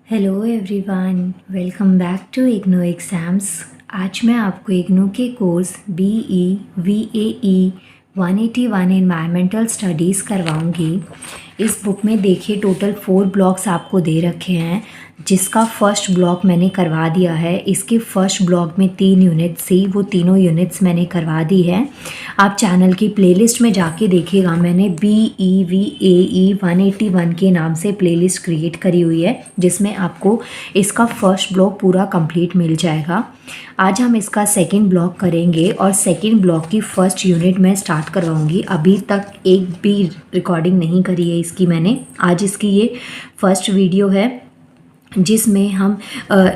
Hello everyone, welcome back to IGNOU exams. आज मैं आपको इग्नो के कोर्स BE-VAE 181 एनवायरमेंटल स्टडीज़ करवाऊंगी। इस बुक में देखिए टोटल 4 ब्लॉक्स आपको दे रखे हैं, जिसका फर्स्ट ब्लॉक मैंने करवा दिया है। इसके फर्स्ट ब्लॉक में 3 यूनिट्स थी, वो तीनों यूनिट्स मैंने करवा दी है। आप चैनल की प्लेलिस्ट में जाके देखिएगा, मैंने BE-VAE 181 के नाम से प्लेलिस्ट क्रिएट करी हुई है, जिसमें आपको इसका फर्स्ट ब्लॉक पूरा कंप्लीट मिल जाएगा। आज हम इसका सेकंड ब्लॉक करेंगे और सेकंड ब्लॉक की फर्स्ट यूनिट मैं स्टार्ट करवाऊंगी। अभी तक एक भी रिकॉर्डिंग नहीं करी है इसकी मैंने। आज इसकी ये फर्स्ट वीडियो है जिसमें हम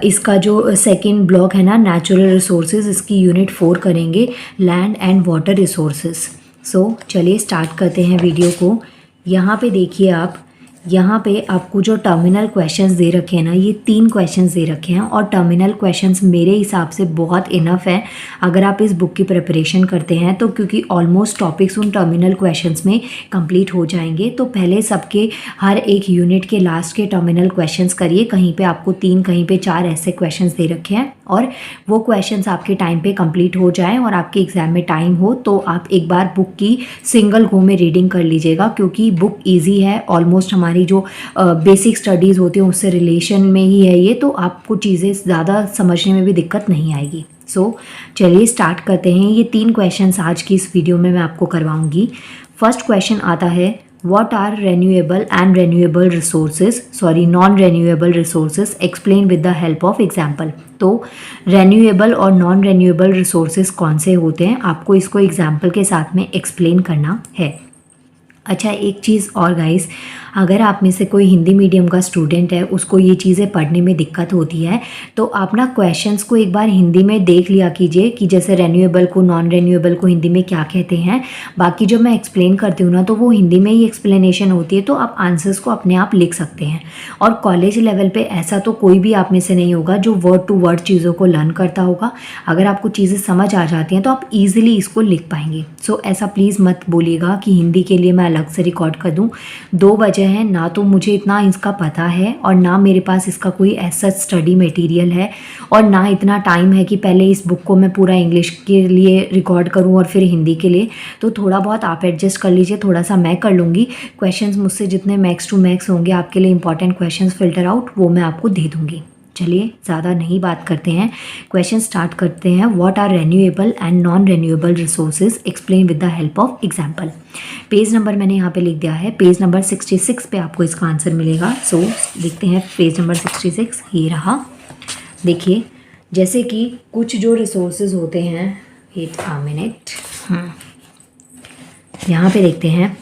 इसका जो सेकंड ब्लॉक है ना, नेचुरल रिसोर्सेज, इसकी यूनिट 4 करेंगे, लैंड एंड वाटर रिसोर्सेज। सो चलिए स्टार्ट करते हैं वीडियो को। यहाँ पे देखिए आप, यहाँ पे आपको जो टर्मिनल क्वेश्चंस दे रखे हैं ना, ये 3 क्वेश्चंस दे रखे हैं और टर्मिनल क्वेश्चंस मेरे हिसाब से बहुत इनफ है अगर आप इस बुक की प्रिपरेशन करते हैं तो, क्योंकि ऑलमोस्ट टॉपिक्स उन टर्मिनल क्वेश्चंस में कंप्लीट हो जाएंगे। तो पहले सबके हर एक यूनिट के लास्ट के टर्मिनल क्वेश्चंस करिए। कहीं पे आपको 3, कहीं पे 4 ऐसे क्वेश्चंस दे रखे हैं और वो क्वेश्चंस आपके टाइम पे कंप्लीट हो जाएं और आपके एग्ज़ाम में टाइम हो तो आप एक बार बुक की सिंगल गो में रीडिंग कर लीजिएगा, क्योंकि बुक ईजी है। ऑलमोस्ट हमारी जो बेसिक स्टडीज़ होती हैं उससे रिलेशन में ही है ये, तो आपको चीज़ें ज़्यादा समझने में भी दिक्कत नहीं आएगी। सो चलिए स्टार्ट करते हैं। ये 3 क्वेश्चंस आज की इस वीडियो में मैं आपको करवाऊंगी। फर्स्ट क्वेश्चन आता है, What are renewable and renewable resources, non-renewable resources, explain with the help of example। तो renewable और non-renewable resources कौन से होते हैं, आपको इसको एग्जाम्पल के साथ में एक्सप्लेन करना है। अच्छा, एक चीज़ और गाइस, अगर आप में से कोई हिंदी मीडियम का स्टूडेंट है, उसको ये चीज़ें पढ़ने में दिक्कत होती है, तो आप ना क्वेश्चंस को एक बार हिंदी में देख लिया कीजिए कि जैसे रेन्यूएबल को, नॉन रेन्यूएबल को हिंदी में क्या कहते हैं। बाकी जो मैं एक्सप्लेन करती हूँ ना, तो वो हिंदी में ही एक्सप्लेनेशन होती है, तो आप आंसर्स को अपने आप लिख सकते हैं। और कॉलेज लेवल पर ऐसा तो कोई भी आप में से नहीं होगा जो वर्ड टू वर्ड चीज़ों को लर्न करता होगा। अगर आपको चीज़ें समझ आ जाती हैं तो आप ईजिली इसको लिख पाएंगे। सो ऐसा प्लीज़ मत बोलिएगा कि हिंदी के लिए मैं अलग से रिकॉर्ड कर दूँ। 2 वजह है, ना तो मुझे इतना इसका पता है और ना मेरे पास इसका कोई ऐसा स्टडी मटेरियल है, और ना इतना टाइम है कि पहले इस बुक को मैं पूरा इंग्लिश के लिए रिकॉर्ड करूं और फिर हिंदी के लिए। तो थोड़ा बहुत आप एडजस्ट कर लीजिए, थोड़ा सा मैं कर लूँगी। क्वेश्चंस मुझसे जितने मैक्स टू मैक्स होंगे आपके लिए इंपॉर्टेंट क्वेश्चंस फिल्टर आउट, वो मैं आपको दे दूँगी। चलिए ज़्यादा नहीं बात करते हैं, क्वेश्चन स्टार्ट करते हैं। What are renewable and non renewable resources, explain with the help of example. Page number मैंने यहाँ पे लिख दिया है, पेज नंबर 66 पे आपको इसका आंसर मिलेगा। सो लिखते हैं पेज नंबर 66, ये रहा। देखिए, जैसे कि कुछ जो रिसोर्सेज होते हैं, वेट अ मिनट, यहाँ पे देखते हैं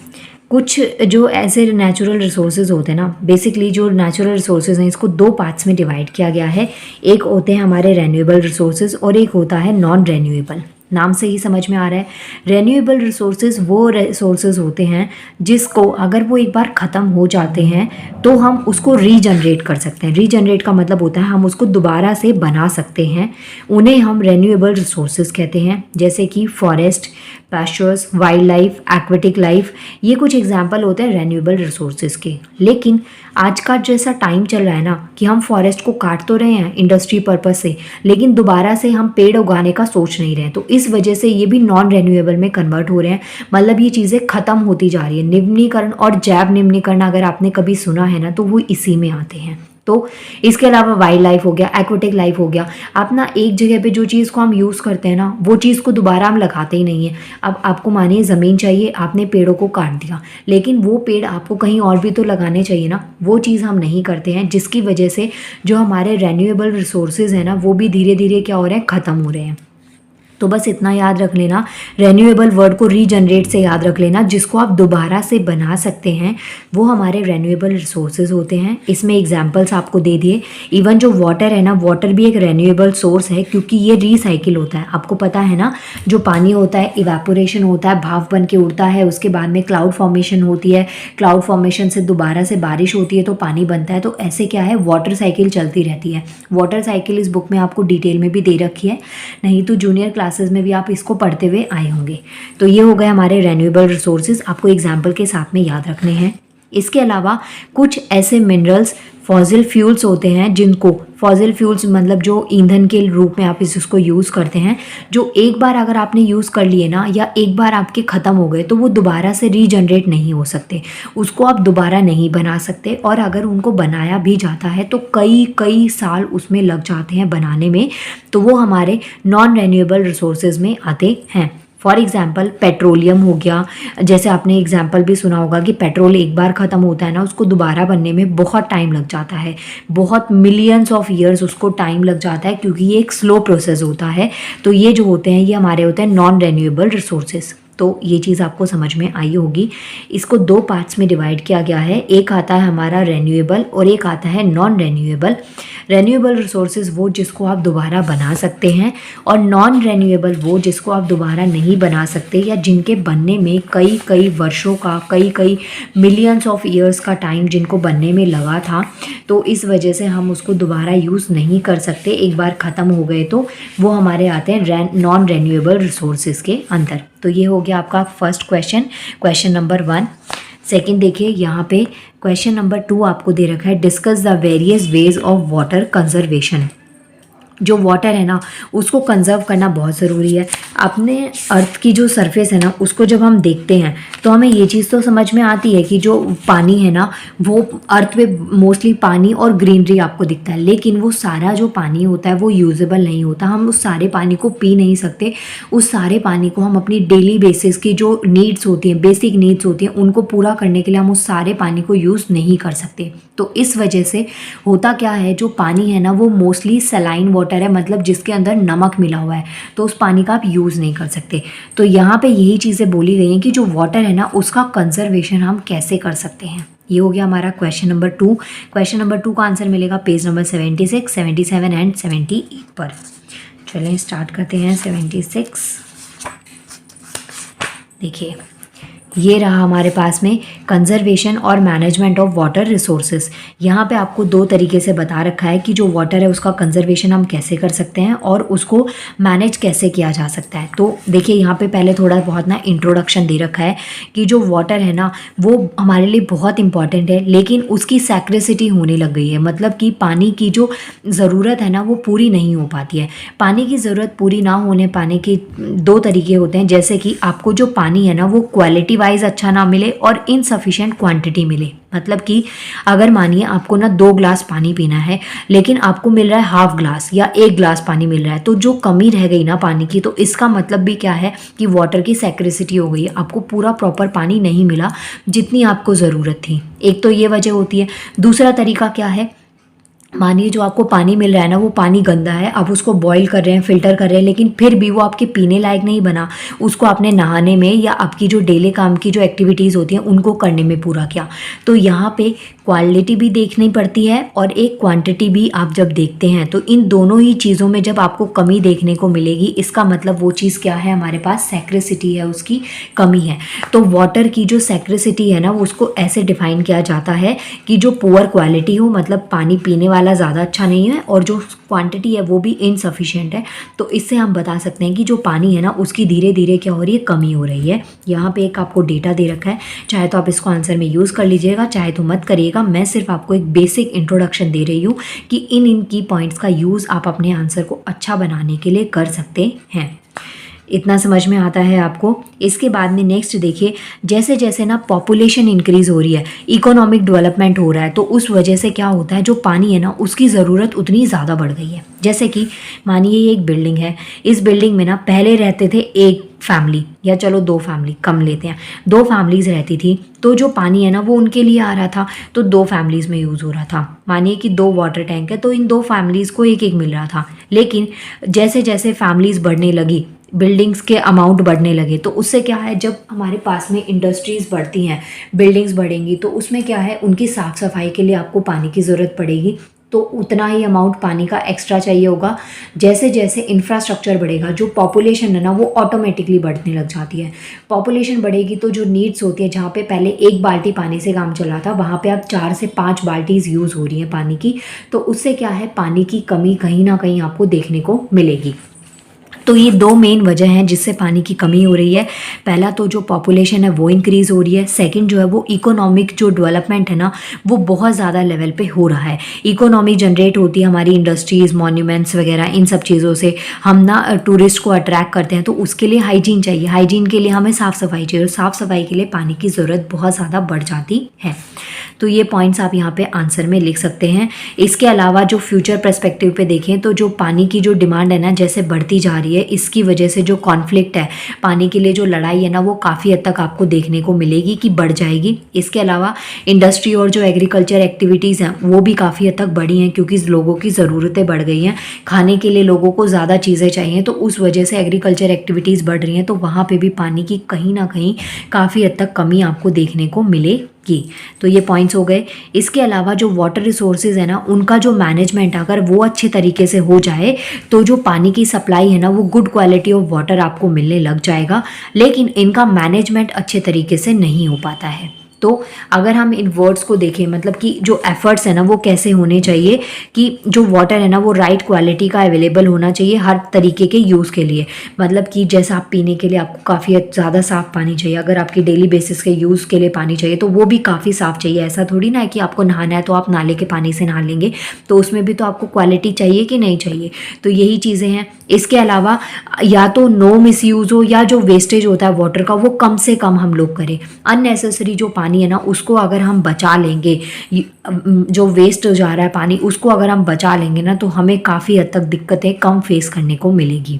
कुछ जो ऐसे नेचुरल रिसोर्सेज होते हैं ना, बेसिकली जो नेचुरल रिसोर्सेज हैं इसको 2 पार्ट्स में डिवाइड किया गया है। एक होते हैं हमारे रेन्यूएबल रिसोर्सेज और एक होता है नॉन रेन्यूएबल। नाम से ही समझ में आ रहा है, रेन्यूएबल रिसोर्सेज वो रिसोर्सेज होते हैं जिसको अगर वो एक बार ख़त्म हो जाते हैं तो हम उसको रीजनरेट कर सकते हैं। रीजनरेट का मतलब होता है हम उसको दोबारा से बना सकते हैं, उन्हें हम रेन्यूएबल रिसोर्सेज कहते हैं। जैसे कि forest, pastures, wild life, aquatic life, ये कुछ एग्जाम्पल होते हैं रेन्यूएबल रिसोर्सेज के। लेकिन आज का जैसा टाइम चल रहा है ना, कि हम फॉरेस्ट को काट तो रहे हैं इंडस्ट्री पर्पस से, लेकिन दोबारा से हम पेड़ उगाने का सोच नहीं रहे हैं, तो इस वजह से ये भी नॉन रेन्यूएबल में कन्वर्ट हो रहे हैं। मतलब ये चीज़ें ख़त्म होती जा रही है। निम्नीकरण और जैव निम्नीकरण अगर आपने कभी सुना है ना, तो वो इसी में आते हैं। तो इसके अलावा वाइल्ड लाइफ हो गया, एक्वेटिक लाइफ हो गया। आप ना एक जगह पे जो चीज़ को हम यूज़ करते हैं ना, वो चीज़ को दोबारा हम लगाते ही नहीं है। अब आपको मानिए ज़मीन चाहिए, आपने पेड़ों को काट दिया, लेकिन वो पेड़ आपको कहीं और भी तो लगाने चाहिए ना, वो चीज़ हम नहीं करते हैं, जिसकी वजह से जो हमारे रेन्यूएबल रिसोर्सेज हैं ना, वो भी धीरे धीरे क्या हो रहे हैं, ख़त्म हो रहे हैं। तो बस इतना याद रख लेना, रेन्यूएबल वर्ड को रीजनरेट से याद रख लेना, जिसको आप दोबारा से बना सकते हैं, वो हमारे रेन्यूएबल रिसोर्सेज होते हैं। इसमें एग्जांपल्स आपको दे दिए। इवन जो वाटर है ना, वाटर भी एक रेन्यूएबल सोर्स है, क्योंकि ये रिसाइकिल होता है। आपको पता है ना, जो पानी होता है इवेपोरेशन होता है, भाप बन के उड़ता है, उसके बाद में क्लाउड फॉर्मेशन होती है, क्लाउड फॉर्मेशन से दोबारा से बारिश होती है तो पानी बनता है। तो ऐसे क्या है, वाटर साइकिल चलती रहती है। वाटर साइकिल इस बुक में आपको डिटेल में भी दे रखी है, नहीं तो जूनियर क्लासेस में भी आप इसको पढ़ते हुए आए होंगे। तो ये हो गए हमारे रेन्यूएबल रिसोर्सेज, आपको एग्जाम्पल के साथ में याद रखने हैं। इसके अलावा कुछ ऐसे मिनरल्स फॉसिल फ्यूल्स होते हैं, जिनको फॉसिल फ्यूल्स मतलब जो ईंधन के रूप में आप इसको यूज़ करते हैं, जो एक बार अगर आपने यूज़ कर लिए ना या एक बार आपके ख़त्म हो गए तो वो दोबारा से रीजनरेट नहीं हो सकते, उसको आप दोबारा नहीं बना सकते। और अगर उनको बनाया भी जाता है तो कई कई साल उसमें लग जाते हैं बनाने में, तो वो हमारे नॉन रेन्यूएबल रिसोर्सेज में आते हैं। फॉर एग्ज़ाम्पल पेट्रोलियम हो गया, जैसे आपने एग्जाम्पल भी सुना होगा कि पेट्रोल एक बार ख़त्म होता है ना, उसको दोबारा बनने में बहुत टाइम लग जाता है, बहुत मिलियंस ऑफ ईयर्स उसको टाइम लग जाता है, क्योंकि ये एक स्लो प्रोसेस होता है। तो ये जो होते हैं ये हमारे होते हैं नॉन रेन्यूएबल रिसोर्सेज। तो ये चीज़ आपको समझ में आई होगी। इसको दो पार्ट्स में डिवाइड किया गया है, एक आता है हमारा रेन्यूएबल और एक आता है नॉन रेन्यूएबल। रेन्यूएबल रिसोर्सेज वो जिसको आप दोबारा बना सकते हैं, और नॉन रेन्यूएबल वो जिसको आप दोबारा नहीं बना सकते, या जिनके बनने में कई कई वर्षों का, कई कई मिलियंस ऑफ ईयर्स का टाइम जिनको बनने में लगा था। तो इस वजह से हम उसको दोबारा यूज़ नहीं कर सकते, एक बार ख़त्म हो गए तो वो हमारे आते हैं नॉन रेन्यूएबल रिसोर्सेज के अंदर। तो ये हो गया आपका first question, question number 1। Second देखिए, यहाँ पे क्वेश्चन नंबर 2 आपको दे रखा है, discuss the various ways of water conservation. जो वाटर है ना उसको कंजर्व करना बहुत ज़रूरी है। अपने अर्थ की जो सरफेस है ना उसको जब हम देखते हैं तो हमें ये चीज़ तो समझ में आती है कि जो पानी है ना वो अर्थ पे मोस्टली पानी और ग्रीनरी आपको दिखता है, लेकिन वो सारा जो पानी होता है वो यूजेबल नहीं होता। हम उस सारे पानी को पी नहीं सकते, उस सारे पानी को हम अपनी डेली बेसिस की जो नीड्स होती हैं, बेसिक नीड्स होती हैं, उनको पूरा करने के लिए हम उस सारे पानी को यूज़ नहीं कर सकते। तो इस वजह से होता क्या है, जो पानी है ना वो मोस्टली सलाइन वाटर है, मतलब जिसके अंदर नमक मिला हुआ है, तो उस पानी का आप यूज़ नहीं कर सकते। तो यहाँ पे यही चीज़ें बोली गई हैं कि जो वाटर है ना उसका कंजर्वेशन हम कैसे कर सकते हैं। ये हो गया हमारा क्वेश्चन नंबर 2। क्वेश्चन नंबर 2 का आंसर मिलेगा पेज नंबर 76, 77 एंड 78 पर। चलें स्टार्ट करते हैं 76। देखिए ये रहा हमारे पास में कंजर्वेशन और मैनेजमेंट ऑफ वाटर रिसोर्सेज। यहाँ पे आपको दो तरीके से बता रखा है कि जो वाटर है उसका कंजर्वेशन हम कैसे कर सकते हैं और उसको मैनेज कैसे किया जा सकता है। तो देखिए यहाँ पे पहले थोड़ा बहुत ना इंट्रोडक्शन दे रखा है कि जो वाटर है ना वो हमारे लिए बहुत इंपॉर्टेंट है, लेकिन उसकी सैक्रिसिटी होने लग गई है, मतलब कि पानी की जो ज़रूरत है ना वो पूरी नहीं हो पाती है। पानी की ज़रूरत पूरी ना होने पाने के दो तरीके होते हैं, जैसे कि आपको जो पानी है ना वो क्वालिटी वाइज अच्छा ना मिले और इनसफिशिएंट क्वांटिटी मिले। मतलब कि अगर मानिए आपको ना 2 ग्लास पानी पीना है लेकिन आपको मिल रहा है हाफ ग्लास या 1 ग्लास पानी मिल रहा है, तो जो कमी रह गई ना पानी की, तो इसका मतलब भी क्या है कि वाटर की सैक्रिसिटी हो गई है, आपको पूरा प्रॉपर पानी नहीं मिला जितनी आपको ज़रूरत थी। एक तो ये वजह होती है। दूसरा तरीका क्या है, मानिए जो आपको पानी मिल रहा है ना वो पानी गंदा है, आप उसको बॉईल कर रहे हैं, फ़िल्टर कर रहे हैं, लेकिन फिर भी वो आपके पीने लायक नहीं बना, उसको आपने नहाने में या आपकी जो डेली काम की जो एक्टिविटीज़ होती हैं उनको करने में पूरा किया। तो यहाँ पे क्वालिटी भी देखनी पड़ती है और एक क्वांटिटी भी आप जब देखते हैं तो इन दोनों ही चीज़ों में जब आपको कमी देखने को मिलेगी, इसका मतलब वो चीज़ क्या है, हमारे पास सैक्रिसिटी है, उसकी कमी है। तो वाटर की जो सैक्रिसिटी है ना वो उसको ऐसे डिफाइन किया जाता है कि जो पुअर क्वालिटी हो, मतलब पानी पीने वाला ज़्यादा अच्छा नहीं है और जो क्वांटिटी है वो भी इनसफिशिएंट है। तो इससे हम बता सकते हैं कि जो पानी है ना उसकी धीरे धीरे क्या हो रही है, कमी हो रही है। यहाँ पे एक आपको डेटा दे रखा है, चाहे तो आप इसको आंसर में यूज़ कर लीजिएगा, चाहे तो मत करिएगा। मैं सिर्फ आपको एक बेसिक इंट्रोडक्शन दे रही हूँ कि इन की पॉइंट्स का यूज़ आप अपने आंसर को अच्छा बनाने के लिए कर सकते हैं। इतना समझ में आता है आपको। इसके बाद में नेक्स्ट देखिए, जैसे जैसे ना पॉपुलेशन इंक्रीज़ हो रही है, इकोनॉमिक डेवलपमेंट हो रहा है, तो उस वजह से क्या होता है, जो पानी है ना उसकी ज़रूरत उतनी ज़्यादा बढ़ गई है। जैसे कि मानिए ये एक बिल्डिंग है, इस बिल्डिंग में ना पहले रहते थे एक फैमिली या चलो 2 फैमिली, कम लेते हैं, 2 फैमिलीज़ रहती थी, तो जो पानी है ना वो उनके लिए आ रहा था, तो 2 फैमिलीज़ में यूज़ हो रहा था। मानिए कि 2 वाटर टैंक है, तो इन 2 फैमिलीज़ को एक एक मिल रहा था। लेकिन जैसे जैसे फैमिलीज़ बढ़ने लगी, बिल्डिंग्स के अमाउंट बढ़ने लगे, तो उससे क्या है, जब हमारे पास में इंडस्ट्रीज़ बढ़ती हैं, बिल्डिंग्स बढ़ेंगी, तो उसमें क्या है, उनकी साफ़ सफाई के लिए आपको पानी की ज़रूरत पड़ेगी, तो उतना ही अमाउंट पानी का एक्स्ट्रा चाहिए होगा। जैसे जैसे इंफ्रास्ट्रक्चर बढ़ेगा, जो पॉपुलेशन है ना वो ऑटोमेटिकली बढ़ने लग जाती है। पॉपुलेशन बढ़ेगी तो जो नीड्स होती है, जहाँ पे पहले 1 बाल्टी पानी से काम चला था, वहाँ पे अब 4 से 5 बाल्टीज़ यूज़ हो रही हैं पानी की। तो उससे क्या है, पानी की कमी कहीं ना कहीं आपको देखने को मिलेगी। तो ये दो मेन वजह हैं जिससे पानी की कमी हो रही है। पहला तो जो पॉपुलेशन है वो इंक्रीज़ हो रही है, सेकंड जो है वो इकोनॉमिक जो डेवलपमेंट है ना वो बहुत ज़्यादा लेवल पे हो रहा है। इकोनॉमी जनरेट होती है हमारी इंडस्ट्रीज़, मॉन्यूमेंट्स वगैरह, इन सब चीज़ों से हम ना टूरिस्ट को अट्रैक्ट करते हैं। तो उसके लिए हाइजीन चाहिए, हाइजीन के लिए हमें साफ़ सफाई चाहिए, और साफ़ सफाई के लिए पानी की ज़रूरत बहुत ज़्यादा बढ़ जाती है। तो ये पॉइंट्स आप यहाँ पे आंसर में लिख सकते हैं। इसके अलावा जो फ्यूचर पर्सपेक्टिव पे देखें तो जो पानी की जो डिमांड है ना जैसे बढ़ती जा रही है, इसकी वजह से जो कॉन्फ्लिक्ट है, पानी के लिए जो लड़ाई है ना वो काफ़ी हद तक आपको देखने को मिलेगी कि बढ़ जाएगी। इसके अलावा इंडस्ट्री और जो एग्रीकल्चर एक्टिविटीज़ हैं वो भी काफ़ी हद तक बढ़ी हैं, क्योंकि लोगों की ज़रूरतें बढ़ गई हैं, खाने के लिए लोगों को ज़्यादा चीज़ें चाहिए, तो उस वजह से एग्रीकल्चर एक्टिविटीज़ बढ़ रही हैं। तो वहाँ पे भी पानी की कहीं ना कहीं काफ़ी हद तक कमी आपको देखने को मिलेगी। तो ये पॉइंट्स हो गए। इसके अलावा जो वाटर रिसोर्सेज है ना उनका जो मैनेजमेंट अगर वो अच्छे तरीके से हो जाए तो जो पानी की सप्लाई है ना वो गुड क्वालिटी ऑफ वाटर आपको मिलने लग जाएगा, लेकिन इनका मैनेजमेंट अच्छे तरीके से नहीं हो पाता है। तो अगर हम इन वर्ड्स को देखें, मतलब कि जो एफर्ट्स है ना वो कैसे होने चाहिए कि जो वाटर है ना वो राइट क्वालिटी का अवेलेबल होना चाहिए हर तरीके के यूज़ के लिए। मतलब कि जैसा आप पीने के लिए आपको काफ़ी ज़्यादा साफ़ पानी चाहिए, अगर आपकी डेली बेसिस के यूज़ के लिए पानी चाहिए तो वो भी काफ़ी साफ़ चाहिए। ऐसा थोड़ी ना है कि आपको नहाना है तो आप नाले के पानी से नहा लेंगे, तो उसमें भी तो आपको क्वालिटी चाहिए कि नहीं चाहिए। तो यही चीज़ें हैं। इसके अलावा या तो नो मिसयूज़ हो या जो वेस्टेज होता है वाटर का वो कम से कम हम लोग करें। अननेसेसरी जो पानी है ना उसको अगर हम बचा लेंगे, जो वेस्ट हो जा रहा है पानी उसको अगर हम बचा लेंगे ना तो हमें काफ़ी हद तक दिक्कतें कम फेस करने को मिलेगी।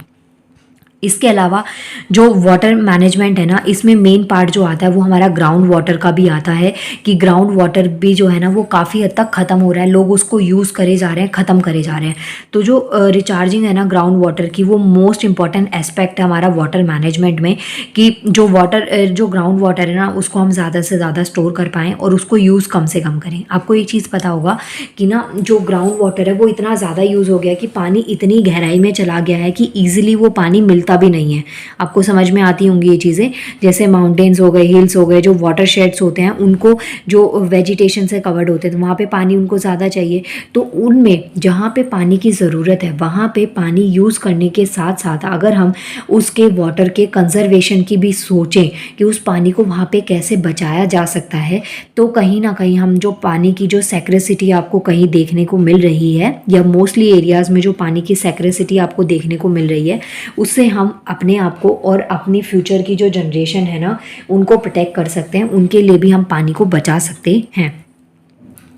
इसके अलावा जो वाटर मैनेजमेंट है ना इसमें मेन पार्ट जो आता है वो हमारा ग्राउंड वाटर का भी आता है, कि ग्राउंड वाटर भी जो है ना वो काफ़ी हद तक ख़त्म हो रहा है, लोग उसको यूज़ करे जा रहे हैं, ख़त्म करे जा रहे हैं। तो जो रिचार्जिंग है ना ग्राउंड वाटर की वो मोस्ट इंपॉर्टेंट एस्पेक्ट है हमारा वाटर मैनेजमेंट में, कि जो जो ग्राउंड वाटर है ना उसको हम ज़्यादा से ज़्यादा स्टोर कर पाएँ और उसको यूज़ कम से कम करें। आपको एक चीज़ पता होगा कि ना जो ग्राउंड वाटर है वो इतना ज़्यादा यूज़ हो गया कि पानी इतनी गहराई में चला गया है कि ईजिली वो पानी मिलता भी नहीं है। आपको समझ में आती होंगी ये चीज़ें, जैसे माउंटेन्स हो गए, हिल्स हो गए, जो वाटर शेड्स होते हैं उनको जो वेजिटेशन से कवर्ड होते हैं तो वहाँ पे पानी उनको ज़्यादा चाहिए। तो उनमें जहाँ पे पानी की ज़रूरत है वहाँ पे पानी यूज़ करने के साथ साथ अगर हम उसके वाटर के कंजर्वेशन की भी सोचें कि उस पानी को वहाँ पे कैसे बचाया जा सकता है, तो कहीं ना कहीं हम जो पानी की जो सेक्रेसिटी आपको कहीं देखने को मिल रही है या मोस्टली एरियाज़ में जो पानी की सेक्रेसिटी आपको देखने को मिल रही है उससे हम अपने आप को और अपनी फ्यूचर की जो जनरेशन है ना उनको प्रोटेक्ट कर सकते हैं, उनके लिए भी हम पानी को बचा सकते हैं।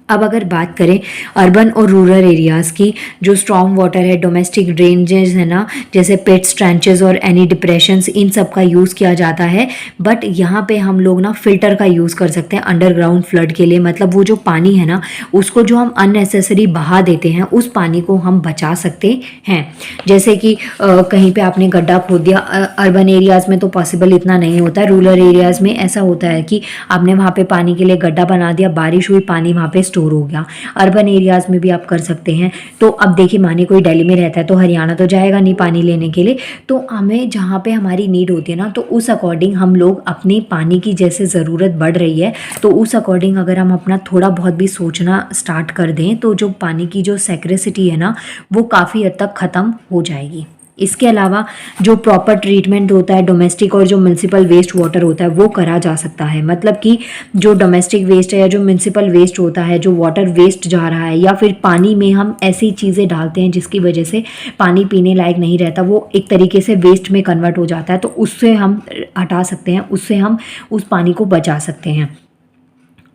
अब अगर बात करें अर्बन और रूरल एरियाज़ की, जो स्ट्रॉन्ग वाटर है, डोमेस्टिक ड्रेनेजेस है ना जैसे पिट्स, ट्रेंचेस और एनी डिप्रेशंस, इन सब का यूज़ किया जाता है। बट यहाँ पे हम लोग ना फ़िल्टर का यूज़ कर सकते हैं अंडरग्राउंड फ्लड के लिए। मतलब वो जो पानी है ना उसको जो हम अननेसेसरी बहा देते हैं उस पानी को हम बचा सकते हैं। जैसे कि कहीं पे आपने गड्ढा खोद दिया, अर्बन एरियाज़ में तो पॉसिबल इतना नहीं होता है, रूरल एरियाज़ में ऐसा होता है कि आपने वहाँ पे पानी के लिए गड्ढा बना दिया, बारिश हुई, पानी वहाँ पे स्टोर हो गया। अर्बन एरियाज़ में भी आप कर सकते हैं। तो अब देखिए माने कोई दिल्ली में रहता है तो हरियाणा तो जाएगा नहीं पानी लेने के लिए, तो हमें जहाँ पे हमारी नीड होती है ना तो उस अकॉर्डिंग हम लोग अपनी पानी की जैसे ज़रूरत बढ़ रही है तो उस अकॉर्डिंग अगर हम अपना थोड़ा बहुत भी सोचना स्टार्ट कर दें तो जो पानी की जो सेक्रेसिटी है ना वो काफ़ी हद तक ख़त्म हो जाएगी। इसके अलावा जो प्रॉपर ट्रीटमेंट होता है डोमेस्टिक और जो म्यूनसिपल वेस्ट वाटर होता है वो करा जा सकता है। मतलब कि जो डोमेस्टिक वेस्ट है या जो म्यूनसिपल वेस्ट होता है, जो वाटर वेस्ट जा रहा है या फिर पानी में हम ऐसी चीज़ें डालते हैं जिसकी वजह से पानी पीने लायक नहीं रहता, वो एक तरीके से वेस्ट में कन्वर्ट हो जाता है, तो उससे हम हटा सकते हैं, उससे हम उस पानी को बचा सकते हैं।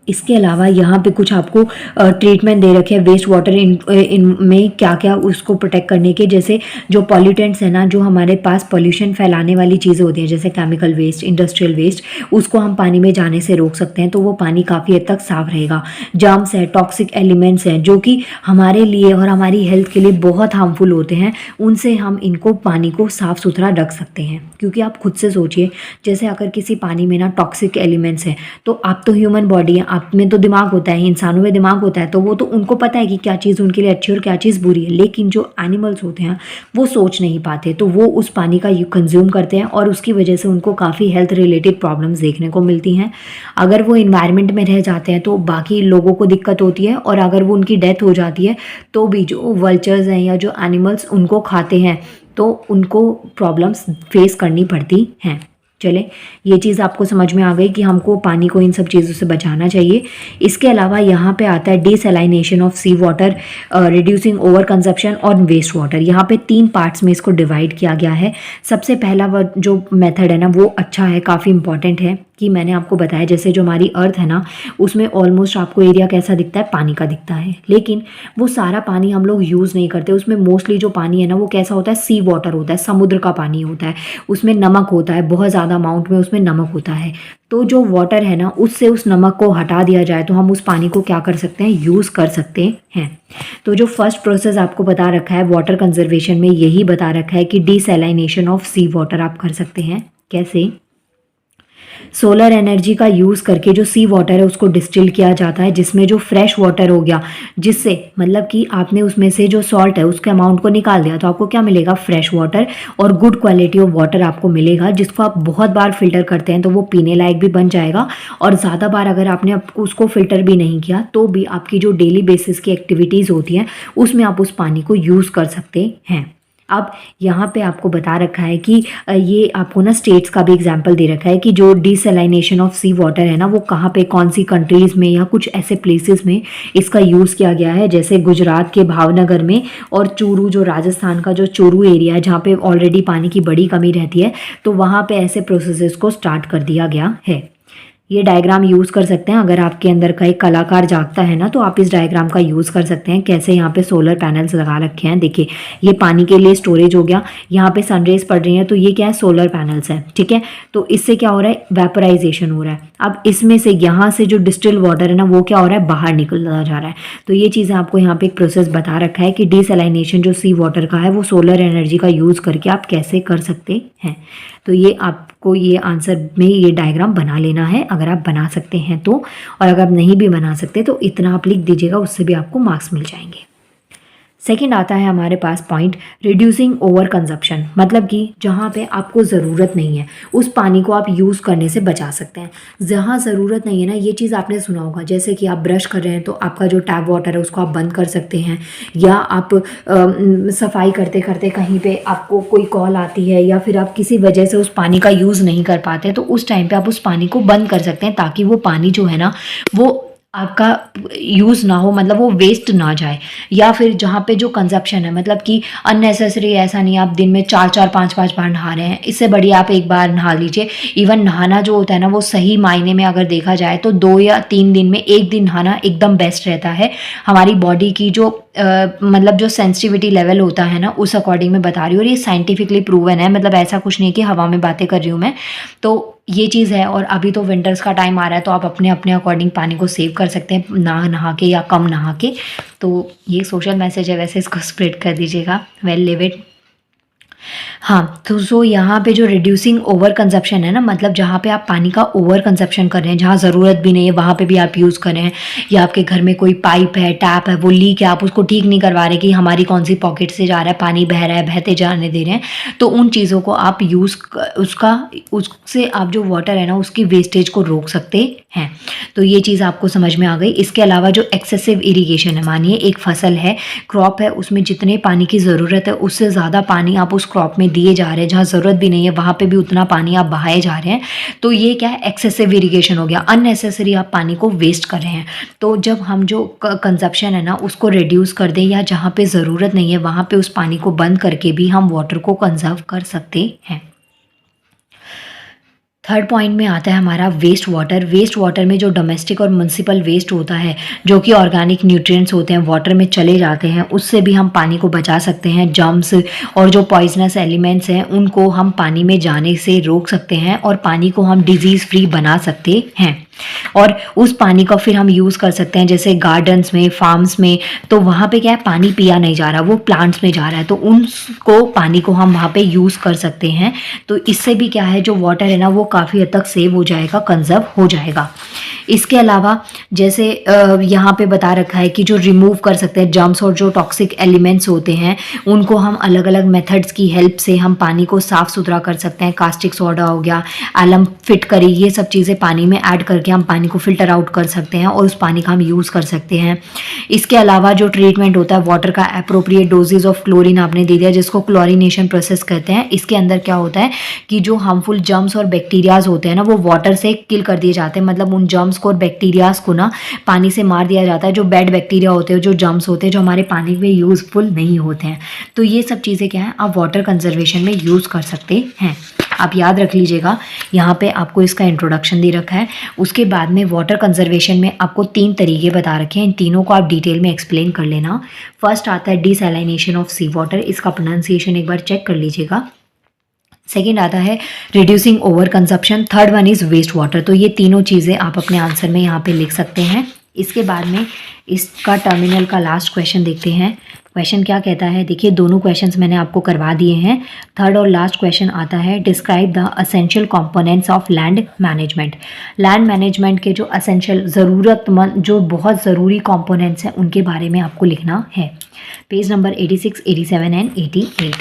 इसके अलावा यहाँ पे कुछ आपको ट्रीटमेंट दे रखे हैं वेस्ट वाटर इनमें क्या क्या उसको प्रोटेक्ट करने के, जैसे जो पॉल्यूटेंट्स है ना, जो हमारे पास पॉल्यूशन फैलाने वाली चीज़ें होती हैं जैसे केमिकल वेस्ट, इंडस्ट्रियल वेस्ट, उसको हम पानी में जाने से रोक सकते हैं, तो वो पानी काफ़ी हद तक साफ रहेगा। जर्म्स है, टॉक्सिक एलिमेंट्स हैं जो कि हमारे लिए और हमारी हेल्थ के लिए बहुत हार्मफुल होते हैं, उनसे हम इनको पानी को साफ़ सुथरा रख सकते हैं। क्योंकि आप खुद से सोचिए, जैसे अगर किसी पानी में ना टॉक्सिक एलिमेंट्स हैं तो आप तो ह्यूमन बॉडी है, आप में तो दिमाग होता है, इंसानों में दिमाग होता है, तो वो तो उनको पता है कि क्या चीज़ उनके लिए अच्छी और क्या चीज़ बुरी है। लेकिन जो एनिमल्स होते हैं वो सोच नहीं पाते, तो वो उस पानी का कंज्यूम करते हैं और उसकी वजह से उनको काफ़ी हेल्थ रिलेटेड प्रॉब्लम्स देखने को मिलती हैं। अगर वो इन्वायरमेंट में रह जाते हैं तो बाकी लोगों को दिक्कत होती है, और अगर वो उनकी डेथ हो जाती है तो भी जो वल्चर्स हैं या जो एनिमल्स उनको खाते हैं तो उनको प्रॉब्लम्स फेस करनी पड़ती हैं। चले, ये चीज़ आपको समझ में आ गई कि हमको पानी को इन सब चीज़ों से बचाना चाहिए। इसके अलावा यहाँ पे आता है desalination of sea water, reducing over consumption और वेस्ट वाटर। यहाँ पे 3 पार्ट्स में इसको डिवाइड किया गया है। सबसे पहला जो मेथड है ना वो अच्छा है, काफ़ी इंपॉर्टेंट है कि मैंने आपको बताया जैसे जो हमारी अर्थ है ना उसमें ऑलमोस्ट आपको एरिया कैसा दिखता है, पानी का दिखता है, लेकिन वो सारा पानी हम लोग यूज़ नहीं करते। उसमें मोस्टली जो पानी है ना वो कैसा होता है, सी वाटर होता है, समुद्र का पानी होता है, उसमें नमक होता है, बहुत ज़्यादा अमाउंट में उसमें नमक होता है। तो जो वाटर है ना उससे उस नमक को हटा दिया जाए तो हम उस पानी को क्या कर सकते हैं, यूज़ कर सकते हैं। तो जो फर्स्ट प्रोसेस आपको बता रखा है वाटर कंजर्वेशन में, यही बता रखा है कि डिसैलिनेशन ऑफ सी वाटर आप कर सकते हैं। कैसे? सोलर एनर्जी का यूज़ करके जो सी वाटर है उसको डिस्टिल किया जाता है, जिसमें जो फ्रेश वाटर हो गया, जिससे मतलब कि आपने उसमें से जो सॉल्ट है उसके अमाउंट को निकाल दिया तो आपको क्या मिलेगा, फ्रेश वाटर और गुड क्वालिटी ऑफ वाटर आपको मिलेगा, जिसको आप बहुत बार फिल्टर करते हैं तो वो पीने लायक भी बन जाएगा। और ज़्यादा बार अगर आपने उसको फिल्टर भी नहीं किया तो भी आपकी जो डेली बेसिस की एक्टिविटीज़ होती हैं उसमें आप उस पानी को यूज़ कर सकते हैं। अब यहाँ पे आपको बता रखा है कि ये आपको ना स्टेट्स का भी एग्जांपल दे रखा है कि जो डिसैलिनेशन ऑफ सी वाटर है ना वो कहाँ पे, कौन सी कंट्रीज़ में या कुछ ऐसे प्लेसेस में इसका यूज़ किया गया है। जैसे गुजरात के भावनगर में और चूरू, जो राजस्थान का जो चूरू एरिया है जहाँ पे ऑलरेडी पानी की बड़ी कमी रहती है, तो वहाँ पे ऐसे प्रोसेसेस को स्टार्ट कर दिया गया है। ये डायग्राम यूज़ कर सकते हैं, अगर आपके अंदर का एक कलाकार जागता है ना तो आप इस डायग्राम का यूज़ कर सकते हैं। कैसे यहाँ पे सोलर पैनल्स लगा रखे हैं, देखिए ये पानी के लिए स्टोरेज हो गया, यहाँ पे सनरेज पड़ रही है तो ये क्या है, सोलर पैनल्स है, ठीक है। तो इससे क्या हो रहा है, वेपराइजेशन हो रहा है। अब इसमें से यहाँ से जो डिस्टिल वाटर है ना वो क्या हो रहा है, बाहर निकलता जा रहा है। तो ये चीज़ें आपको यहाँ पे एक प्रोसेस बता रखा है कि डिसैलिनेशन जो सी वाटर का है वो सोलर एनर्जी का यूज़ करके आप कैसे कर सकते हैं। तो ये आपको ये आंसर में ये डायग्राम बना लेना है अगर आप बना सकते हैं तो, और अगर आप नहीं भी बना सकते तो इतना आप लिख दीजिएगा, उससे भी आपको मार्क्स मिल जाएंगे। सेकंड आता है हमारे पास पॉइंट रिड्यूसिंग ओवर कंजप्शन, मतलब कि जहाँ पे आपको ज़रूरत नहीं है उस पानी को आप यूज़ करने से बचा सकते हैं। जहाँ ज़रूरत नहीं है ना, ये चीज़ आपने सुना होगा, जैसे कि आप ब्रश कर रहे हैं तो आपका जो टैप वाटर है उसको आप बंद कर सकते हैं, या आप सफाई करते करते कहीं पे आपको कोई कॉल आती है या फिर आप किसी वजह से उस पानी का यूज़ नहीं कर पाते तो उस टाइम पे आप उस पानी को बंद कर सकते हैं, ताकि वो पानी जो है ना वो आपका यूज़ ना हो, मतलब वो वेस्ट ना जाए। या फिर जहाँ पे जो कंजप्शन है, मतलब कि अननेसेसरी, ऐसा नहीं आप दिन में 4-4 5-5 बार नहा रहे हैं, इससे बढ़िया आप एक बार नहा लीजिए। इवन नहाना जो होता है ना वो सही मायने में अगर देखा जाए तो 2 या 3 दिन में 1 दिन नहाना एकदम बेस्ट रहता है। हमारी बॉडी की जो मतलब जो सेंसिटिविटी लेवल होता है ना उस अकॉर्डिंग मैं बता रही हूँ, और ये साइंटिफिकली प्रूवन है, मतलब ऐसा कुछ नहीं कि हवा में बातें कर रही हूँ मैं, तो ये चीज़ है। और अभी तो विंटर्स का टाइम आ रहा है तो आप अपने अपने अकॉर्डिंग पानी को सेव कर सकते हैं, नहा के या कम नहा के। तो ये सोशल मैसेज है, वैसे इसको स्प्रेड कर दीजिएगा, वेल लिव इट। हाँ, तो सो यहाँ पे जो रिड्यूसिंग ओवर कंजप्शन है ना, मतलब जहाँ पे आप पानी का ओवर कंजप्शन कर रहे हैं, जहाँ ज़रूरत भी नहीं है वहाँ पे भी आप यूज़ कर रहे हैं, या आपके घर में कोई पाइप है, टैप है, वो लीक है, आप उसको ठीक नहीं करवा रहे कि हमारी कौन सी पॉकेट से जा रहा है पानी, बह रहा है, बहते जाने दे रहे हैं, तो उन चीज़ों को आप उससे आप जो वाटर है ना उसकी वेस्टेज को रोक सकते हैं। तो ये चीज़ आपको समझ में आ गई। इसके अलावा जो एक्सेसिव इरीगेशन है, मानिए एक फसल है, क्रॉप है, उसमें जितने पानी की ज़रूरत है उससे ज़्यादा पानी आप उस क्रॉप में दिए जा रहे हैं, जहाँ ज़रूरत भी नहीं है वहाँ पे भी उतना पानी आप बहाए जा रहे हैं, तो ये क्या है, एक्सेसिव इरीगेशन हो गया, अननेसेसरी आप पानी को वेस्ट कर रहे हैं। तो जब हम जो कंजप्शन है ना उसको रिड्यूस कर दें, या जहाँ पे ज़रूरत नहीं है वहाँ पे उस पानी को बंद करके भी हम वाटर को कंजर्व कर सकते हैं। थर्ड पॉइंट में आता है हमारा वेस्ट वाटर। वेस्ट वाटर में जो डोमेस्टिक और म्युनिसिपल वेस्ट होता है, जो कि ऑर्गेनिक न्यूट्रिएंट्स होते हैं वाटर में चले जाते हैं, उससे भी हम पानी को बचा सकते हैं। जर्म्स और जो पॉइजनस एलिमेंट्स हैं उनको हम पानी में जाने से रोक सकते हैं और पानी को हम डिजीज़ फ्री बना सकते हैं। और उस पानी का फिर हम यूज़ कर सकते हैं जैसे गार्डन्स में, फार्म्स में। तो वहाँ पे क्या है, पानी पिया नहीं जा रहा, वो प्लांट्स में जा रहा है, तो उनको पानी को हम वहाँ पे यूज़ कर सकते हैं। तो इससे भी क्या है, जो वाटर है ना वो काफ़ी हद तक सेव हो जाएगा, कंजर्व हो जाएगा। इसके अलावा जैसे यहाँ पे बता रखा है कि जो रिमूव कर सकते हैं जर्म्स और जो टॉक्सिक एलिमेंट्स होते हैं उनको हम अलग अलग मेथड्स की हेल्प से हम पानी को साफ़ सुथरा कर सकते हैं। कास्टिक सोडा हो गया, एलम फिटकरी, ये सब चीज़ें पानी में ऐड करके हम पानी को फिल्टर आउट कर सकते हैं और उस पानी का हम यूज़ कर सकते हैं। इसके अलावा जो ट्रीटमेंट होता है वाटर का, एप्रोप्रिएट डोजेज ऑफ क्लोरीन आपने दे दिया जिसको क्लोरीनेशन प्रोसेस कहते हैं। इसके अंदर क्या होता है कि जो हार्मफुल जर्म्स और बैक्टीरियाज होते हैं ना वो वाटर से किल कर दिए जाते हैं, मतलब उन जर्म्स को और बैक्टीरियाज को ना पानी से मार दिया जाता है। जो बैड बैक्टीरिया होते हैं, जो जर्म्स होते हैं जो हमारे पानी में यूज़फुल नहीं होते हैं। तो ये सब चीज़ें क्या है, आप वाटर कंजर्वेशन में यूज़ कर सकते हैं। आप याद रख लीजिएगा, यहाँ पे आपको इसका इंट्रोडक्शन दे रखा है। उसके बाद में वाटर कंजर्वेशन में आपको 3 तरीके बता रखे हैं, इन तीनों को आप डिटेल में एक्सप्लेन कर लेना। फर्स्ट आता है डिसैलिनेशन ऑफ सी वाटर, इसका प्रोनाउंसिएशन एक बार चेक कर लीजिएगा। सेकेंड आता है reducing over consumption, third one is waste water. तो ये तीनों चीज़ें आप अपने आंसर में यहाँ पे लिख सकते हैं। इसके बाद में इसका टर्मिनल का लास्ट क्वेश्चन देखते हैं। क्वेश्चन क्या कहता है, देखिए दोनों क्वेश्चंस मैंने आपको करवा दिए हैं। थर्ड और लास्ट क्वेश्चन आता है describe the essential components of land management. Land management के जो असेंशियल, ज़रूरतमंद, जो बहुत ज़रूरी कंपोनेंट्स हैं उनके बारे में आपको लिखना है। पेज नंबर 86, 87 एंड 88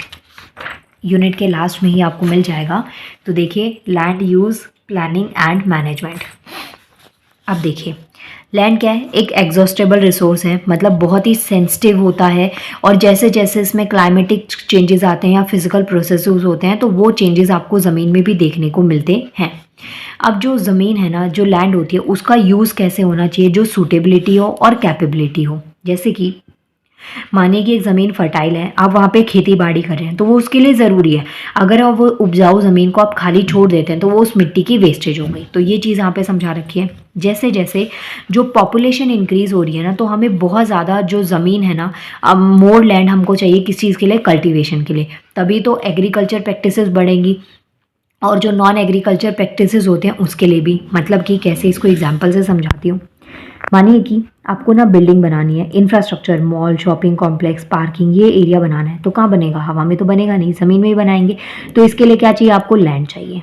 यूनिट के लास्ट में ही आपको मिल जाएगा। तो देखिए land use, planning and management. अब देखिए लैंड क्या है, एक एग्जॉस्टेबल रिसोर्स है, मतलब बहुत ही सेंसिटिव होता है और जैसे जैसे इसमें क्लाइमेटिक चेंजेस आते हैं या फिजिकल प्रोसेसेस होते हैं तो वो चेंजेस आपको ज़मीन में भी देखने को मिलते हैं। अब जो ज़मीन है ना, जो लैंड होती है उसका यूज़ कैसे होना चाहिए, जो सूटेबिलिटी हो और कैपेबिलिटी हो। जैसे कि मानिए कि एक ज़मीन फर्टाइल है, आप वहाँ पे खेती बाड़ी कर रहे हैं तो वो उसके लिए ज़रूरी है। अगर आप वो उपजाऊ ज़मीन को आप खाली छोड़ देते हैं तो वो उस मिट्टी की वेस्टेज हो गई। तो ये चीज़ यहाँ पे समझा रखी है। जैसे जैसे जो पॉपुलेशन इंक्रीज़ हो रही है ना तो हमें बहुत ज़्यादा जो ज़मीन है ना, अब मोर लैंड हमको चाहिए किस चीज़ के लिए, कल्टीवेशन के लिए। तभी तो एग्रीकल्चर प्रैक्टिसेस बढ़ेंगी और जो नॉन एग्रीकल्चर प्रैक्टिसेस होते हैं उसके लिए भी। मतलब कि कैसे, इसको एग्जाम्पल से समझाती हूँ। मानिए कि आपको ना बिल्डिंग बनानी है, infrastructure, mall, shopping complex, parking, ये एरिया बनाना है। तो कहाँ बनेगा, हवा में तो बनेगा नहीं, ज़मीन में ही बनाएंगे। तो इसके लिए क्या चाहिए, आपको लैंड चाहिए।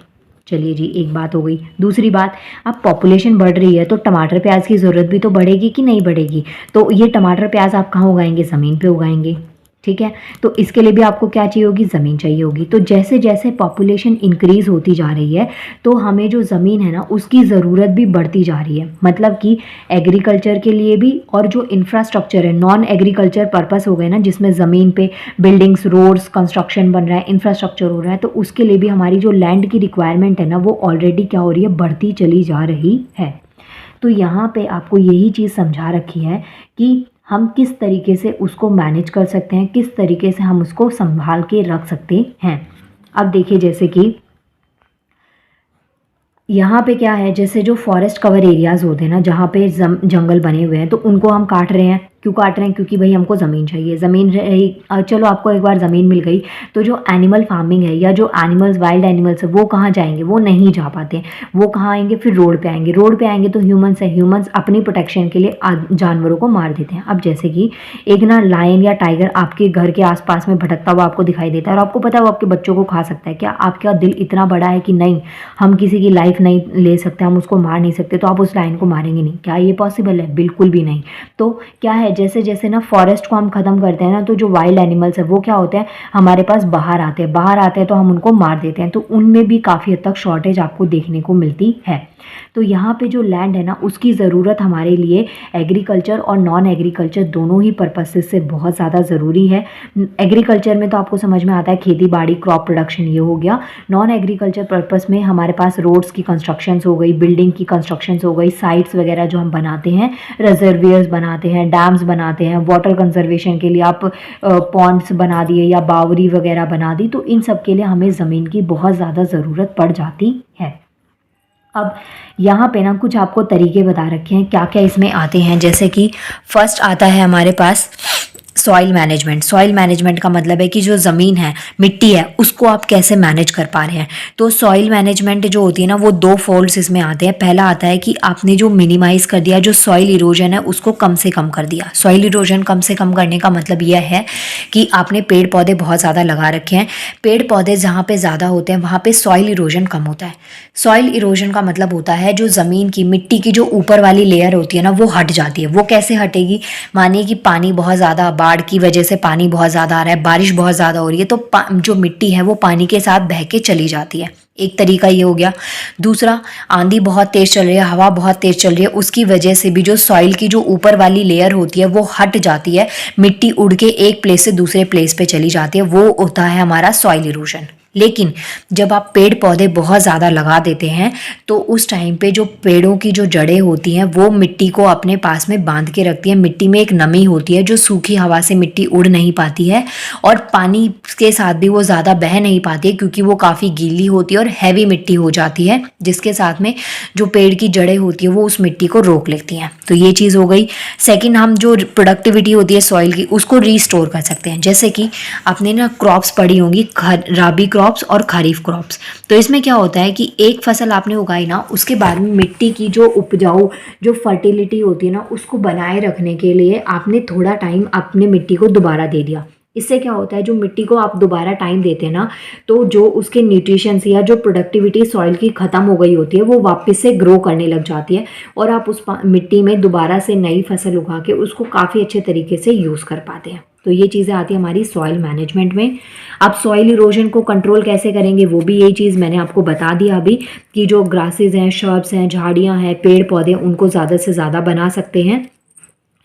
चलिए जी, एक बात हो गई। दूसरी बात, अब पॉपुलेशन बढ़ रही है तो टमाटर प्याज की ज़रूरत भी तो बढ़ेगी कि नहीं बढ़ेगी। तो ये टमाटर प्याज आप कहाँ उगाएंगे, ज़मीन पे उगाएंगे। ठीक है, तो इसके लिए भी आपको क्या चाहिए होगी, ज़मीन चाहिए होगी। तो जैसे जैसे पॉपुलेशन इंक्रीज़ होती जा रही है तो हमें जो ज़मीन है ना उसकी ज़रूरत भी बढ़ती जा रही है। मतलब कि एग्रीकल्चर के लिए भी, और जो इंफ्रास्ट्रक्चर है, नॉन एग्रीकल्चर पर्पस हो गए ना जिसमें ज़मीन पे बिल्डिंग्स, रोड्स, कंस्ट्रक्शन बन रहा है, इंफ्रास्ट्रक्चर हो रहा है, तो उसके लिए भी हमारी जो लैंड की रिक्वायरमेंट है ना वो ऑलरेडी क्या हो रही है, बढ़ती चली जा रही है। तो यहाँ पे आपको यही चीज़ समझा रखी है कि हम किस तरीके से उसको मैनेज कर सकते हैं, किस तरीके से हम उसको संभाल के रख सकते हैं। अब देखिए जैसे कि यहाँ पे क्या है, जैसे जो फॉरेस्ट कवर एरियाज़ होते हैं ना, जहाँ पे जंगल बने हुए हैं तो उनको हम काट रहे हैं। क्यों काट रहे हैं, क्योंकि भाई हमको ज़मीन चाहिए। ज़मीन रही, चलो आपको एक बार ज़मीन मिल गई तो जो एनिमल फार्मिंग है या जो एनिमल्स, वाइल्ड एनिमल्स है वो कहाँ जाएंगे, वो नहीं जा पाते। वो कहाँ आएंगे, फिर रोड पे आएंगे। रोड पे आएंगे तो ह्यूमंस है, ह्यूमंस अपनी प्रोटेक्शन के लिए जानवरों को मार देते हैं। अब जैसे कि एक ना लायन या टाइगर आपके घर के आसपास में भटकता हुआ आपको दिखाई देता है और आपको पता है वो आपके बच्चों को खा सकता है। क्या आपका दिल इतना बड़ा है कि नहीं, हम किसी की लाइफ नहीं ले सकते, हम उसको मार नहीं सकते, तो आप उस लायन को मारेंगे नहीं? क्या ये पॉसिबल है? बिल्कुल भी नहीं। तो क्या है, जैसे जैसे ना फॉरेस्ट को हम ख़त्म करते हैं ना तो जो वाइल्ड एनिमल्स है वो क्या होते हैं, हमारे पास बाहर आते हैं तो हम उनको मार देते हैं। तो उनमें भी काफ़ी हद तक शॉर्टेज आपको देखने को मिलती है। तो यहाँ पे जो लैंड है ना उसकी ज़रूरत हमारे लिए एग्रीकल्चर और नॉन एग्रीकल्चर दोनों ही पर्पसेस से बहुत ज़्यादा ज़रूरी है। एग्रीकल्चर में तो आपको समझ में आता है खेती बाड़ी, क्रॉप प्रोडक्शन, ये हो गया। नॉन एग्रीकल्चर पर्पस में हमारे पास रोड्स की कंस्ट्रक्शंस हो गई, बिल्डिंग की कंस्ट्रक्शंस हो गई, साइट्स वगैरह जो हम बनाते हैं, रिजर्वियर्स बनाते हैं, डैम्स बनाते हैं, वाटर कंजर्वेशन के लिए आप पॉन्ड्स बना दिए या बावरी वगैरह बना दी। तो इन सब के लिए हमें ज़मीन की बहुत ज़्यादा ज़रूरत पड़ जाती है। अब यहाँ पे ना कुछ आपको तरीके बता रखे हैं क्या क्या इसमें आते हैं। जैसे कि फर्स्ट आता है हमारे पास सॉइल मैनेजमेंट। सॉइल मैनेजमेंट का मतलब है कि जो ज़मीन है, मिट्टी है, उसको आप कैसे मैनेज कर पा रहे हैं। तो सॉइल मैनेजमेंट जो होती है ना, वो दो फोल्ड्स इसमें आते हैं। पहला आता है कि आपने जो मिनिमाइज़ कर दिया, जो सॉइल इरोजन है उसको कम से कम कर दिया। सॉइल इरोजन कम से कम करने का मतलब यह है कि आपने पेड़ पौधे बहुत ज़्यादा लगा रखे हैं। पेड़ पौधे जहाँ पे ज़्यादा होते हैं वहाँ पे सॉइल इरोजन कम होता है। सॉइल इरोजन का मतलब होता है जो ज़मीन की, मिट्टी की जो ऊपर वाली लेयर होती है ना, वो हट जाती है। वो कैसे हटेगी? मानिए कि पानी बहुत ज़्यादा, बाढ़ की वजह से पानी बहुत ज़्यादा आ रहा है, बारिश बहुत ज़्यादा हो रही है, तो जो मिट्टी है वो पानी के साथ बह के चली जाती है। एक तरीका ये हो गया। दूसरा, आंधी बहुत तेज़ चल रही है, हवा बहुत तेज़ चल रही है, उसकी वजह से भी जो सॉइल की जो ऊपर वाली लेयर होती है वो हट जाती है, मिट्टी उड़ के एक प्लेस से दूसरे प्लेस पे चली जाती है। वो होता है हमारा सॉइल इरोजन। लेकिन जब आप पेड़ पौधे बहुत ज़्यादा लगा देते हैं तो उस टाइम पे जो पेड़ों की जो जड़ें होती हैं वो मिट्टी को अपने पास में बांध के रखती है। मिट्टी में एक नमी होती है, जो सूखी हवा से मिट्टी उड़ नहीं पाती है और पानी के साथ भी वो ज़्यादा बह नहीं पाती है, क्योंकि वो काफ़ी गीली होती है और हैवी मिट्टी हो जाती है, जिसके साथ में जो पेड़ की जड़ें होती है वो उस मिट्टी को रोक लेती हैं। तो ये चीज़ हो गई। सेकेंड, हम जो प्रोडक्टिविटी होती है सॉइल की उसको रीस्टोर कर सकते हैं। जैसे कि आपने ना क्रॉप्स पढ़ी होंगी, राबी क्रॉप्स और खरीफ क्रॉप्स। तो इसमें क्या होता है कि एक फसल आपने उगाई ना, उसके बाद में मिट्टी की जो उपजाऊ, जो फर्टिलिटी होती है ना, उसको बनाए रखने के लिए आपने थोड़ा टाइम अपने मिट्टी को दोबारा दे दिया। इससे क्या होता है, जो मिट्टी को आप दोबारा टाइम देते हैं ना, तो जो उसके न्यूट्रिशंस या जो प्रोडक्टिविटी सॉइल की ख़त्म हो गई होती है वो वापस से ग्रो करने लग जाती है और आप उस मिट्टी में दोबारा से नई फसल उगा के उसको काफ़ी अच्छे तरीके से यूज़ कर पाते हैं। तो ये चीज़ें आती है हमारी सॉइल मैनेजमेंट में। अब सॉइल इरोजन को कंट्रोल कैसे करेंगे, वो भी यही चीज़ मैंने आपको बता दिया अभी, कि जो ग्रासेस हैं, शर्ब्स हैं, झाड़ियाँ हैं, पेड़ पौधे, उनको ज़्यादा से ज़्यादा बना सकते हैं,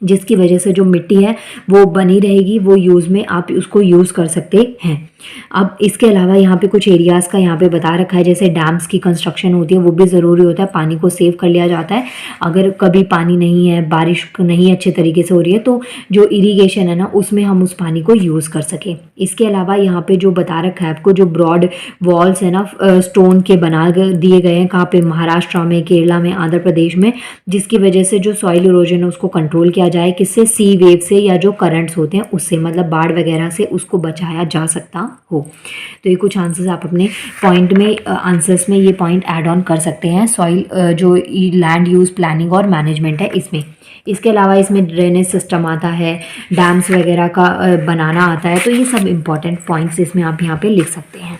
जिसकी वजह से जो मिट्टी है वो बनी रहेगी, वो यूज़ में आप उसको यूज़ कर सकते हैं। अब इसके अलावा यहाँ पे कुछ एरियाज़ का यहाँ पे बता रखा है, जैसे डैम्स की कंस्ट्रक्शन होती है, वो भी ज़रूरी होता है। पानी को सेव कर लिया जाता है। अगर कभी पानी नहीं है, बारिश नहीं अच्छे तरीके से हो रही है, तो जो इरीगेशन है ना, उसमें हम उस पानी को यूज़ कर सकें। इसके अलावा यहाँ पे जो बता रखा है आपको, जो ब्रॉड वॉल्स है ना, स्टोन के बना दिए गए हैं, कहाँ पे? महाराष्ट्र में, केरला में, आंध्र प्रदेश में, जिसकी वजह से जो सॉइल इरोजन है उसको कंट्रोल किया जाए। किससे? सी वेव से, या जो करंट्स होते हैं उससे, मतलब बाढ़ वगैरह से उसको बचाया जा सकता हो। तो ये कुछ आंसर्स आप अपने पॉइंट में, आंसर्स में ये पॉइंट ऐड ऑन कर सकते हैं। सॉइल जो लैंड यूज़ प्लानिंग और मैनेजमेंट है इसमें। इसके अलावा इसमें ड्रेनेज सिस्टम आता है, डैम्स वगैरह का बनाना आता है। तो ये सब इम्पॉर्टेंट पॉइंट्स इसमें आप यहाँ पे लिख सकते हैं।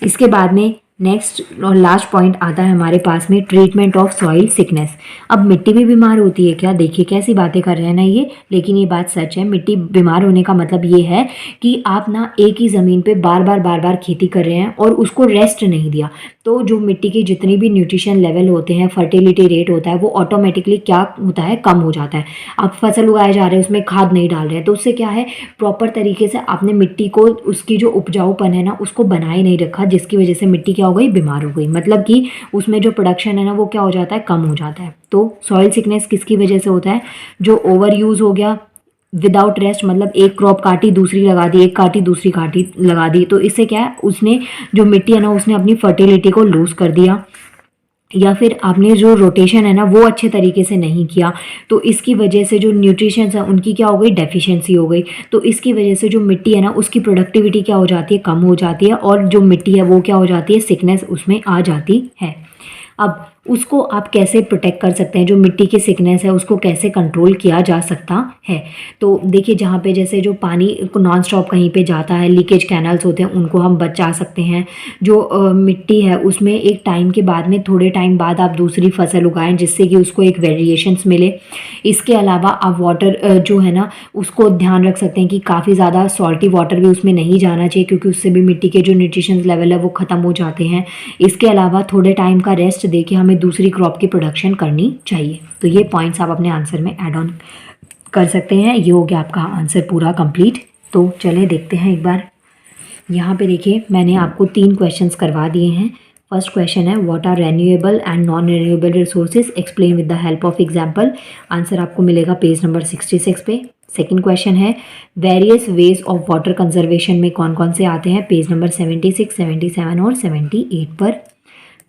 इसके बाद में नेक्स्ट और लास्ट पॉइंट आता है हमारे पास में, ट्रीटमेंट ऑफ सॉइल सिकनेस। अब मिट्टी भी बीमार होती है क्या? देखिए कैसी बातें कर रहे हैं ना ये, लेकिन ये बात सच है। मिट्टी बीमार होने का मतलब ये है कि आप ना एक ही ज़मीन पे बार बार खेती कर रहे हैं और उसको रेस्ट नहीं दिया, तो जो मिट्टी की जितनी भी न्यूट्रिशन लेवल होते हैं, फर्टिलिटी रेट होता है, वो ऑटोमेटिकली क्या होता है? कम हो जाता है। आप फसल उगाए जा रहे हैं, उसमें खाद नहीं डाल रहे हैं, तो उससे क्या है, प्रॉपर तरीके से आपने मिट्टी को, उसकी जो उपजाऊपन है ना, उसको बनाए नहीं रखा, जिसकी वजह से मिट्टी क्या हो गई? बीमार हो गई। मतलब कि उसमें जो प्रोडक्शन है ना वो क्या हो जाता है? कम हो जाता है। तो सॉइल सिकनेस किसकी वजह से होता है? जो ओवर यूज़ हो गया विदाउट रेस्ट, मतलब एक क्रॉप काटी दूसरी लगा दी, एक काटी दूसरी काटी लगा दी, तो इससे क्या है, उसने जो मिट्टी है ना उसने अपनी फर्टिलिटी को लूज़ कर दिया। या फिर आपने जो रोटेशन है ना वो अच्छे तरीके से नहीं किया, तो इसकी वजह से जो न्यूट्रिशंस है उनकी क्या हो गई? डेफिशिएंसी हो गई। तो इसकी वजह से जो मिट्टी है ना उसकी प्रोडक्टिविटी क्या हो जाती है? कम हो जाती है, और जो मिट्टी है वो क्या हो जाती है? सिकनेस उसमें आ जाती है। अब उसको आप कैसे प्रोटेक्ट कर सकते हैं? जो मिट्टी की सिकनेस है उसको कैसे कंट्रोल किया जा सकता है? तो देखिए, जहाँ पे जैसे जो पानी नॉन स्टॉप कहीं पे जाता है, लीकेज कैनल्स होते हैं, उनको हम बचा सकते हैं। जो मिट्टी है उसमें एक टाइम के बाद में, थोड़े टाइम बाद आप दूसरी फसल उगाएं, जिससे कि उसको एक वेरिएशंस मिले। इसके अलावा आप वाटर जो है ना उसको ध्यान रख सकते हैं कि काफ़ी ज़्यादा सॉल्टी वाटर भी उसमें नहीं जाना चाहिए, क्योंकि उससे भी मिट्टी के जो न्यूट्रिशन लेवल है वो ख़त्म हो जाते हैं। इसके अलावा थोड़े टाइम का रेस्ट दे के हमें दूसरी क्रॉप की प्रोडक्शन करनी चाहिए। तो ये पॉइंट्स आप अपने आंसर में ऐड ऑन कर सकते हैं। ये हो गया आपका आंसर पूरा कंप्लीट। तो चलिए देखते हैं एक बार। यहाँ पे देखिए, मैंने आपको 3 क्वेश्चंस करवा दिए हैं। फर्स्ट क्वेश्चन है, what are renewable and non renewable resources, explain with the help of example. Answer आपको मिलेगा पेज नंबर 66 पे। सेकेंड क्वेश्चन है, various ways of water conservation में कौन कौन से आते हैं? पेज नंबर 76, 77 और 78 पर।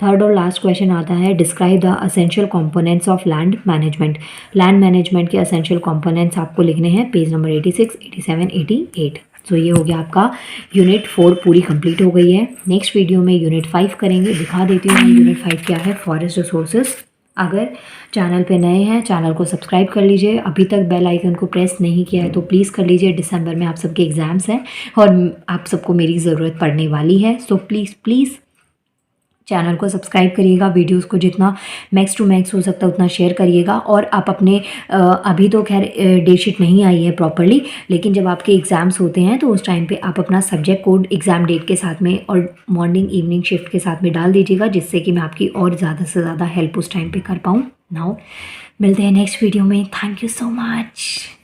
थर्ड और लास्ट क्वेश्चन आता है, describe the essential components of land management. Land management के असेंशियल कंपोनेंट्स आपको लिखने हैं, पेज नंबर 86, 87, 88। सो ये हो गया आपका यूनिट 4 पूरी कंप्लीट हो गई है। नेक्स्ट वीडियो में यूनिट 5 करेंगे। दिखा देती हूँ मैं यूनिट 5 क्या है, फॉरेस्ट रिसोर्सेज। अगर चैनल पे नए हैं चैनल को सब्सक्राइब कर लीजिए, अभी तक बेल आइकन को प्रेस नहीं किया है तो प्लीज़ कर लीजिए। दिसंबर में आप सबके एग्ज़ाम्स हैं और आप सबको मेरी ज़रूरत पड़ने वाली है। सो प्लीज़ चैनल को सब्सक्राइब करिएगा, वीडियोस को जितना मैक्स टू मैक्स हो सकता है उतना शेयर करिएगा। और आप अपने अभी तो खैर डेट शीट नहीं आई है प्रॉपरली, लेकिन जब आपके एग्ज़ाम्स होते हैं तो उस टाइम पे आप अपना सब्जेक्ट कोड एग्ज़ाम डेट के साथ में और मॉर्निंग इवनिंग शिफ्ट के साथ में डाल दीजिएगा, जिससे कि मैं आपकी और ज़्यादा से ज़्यादा हेल्प उस टाइम पर कर पाऊँ। नाउ मिलते हैं नेक्स्ट वीडियो में। Thank you so much.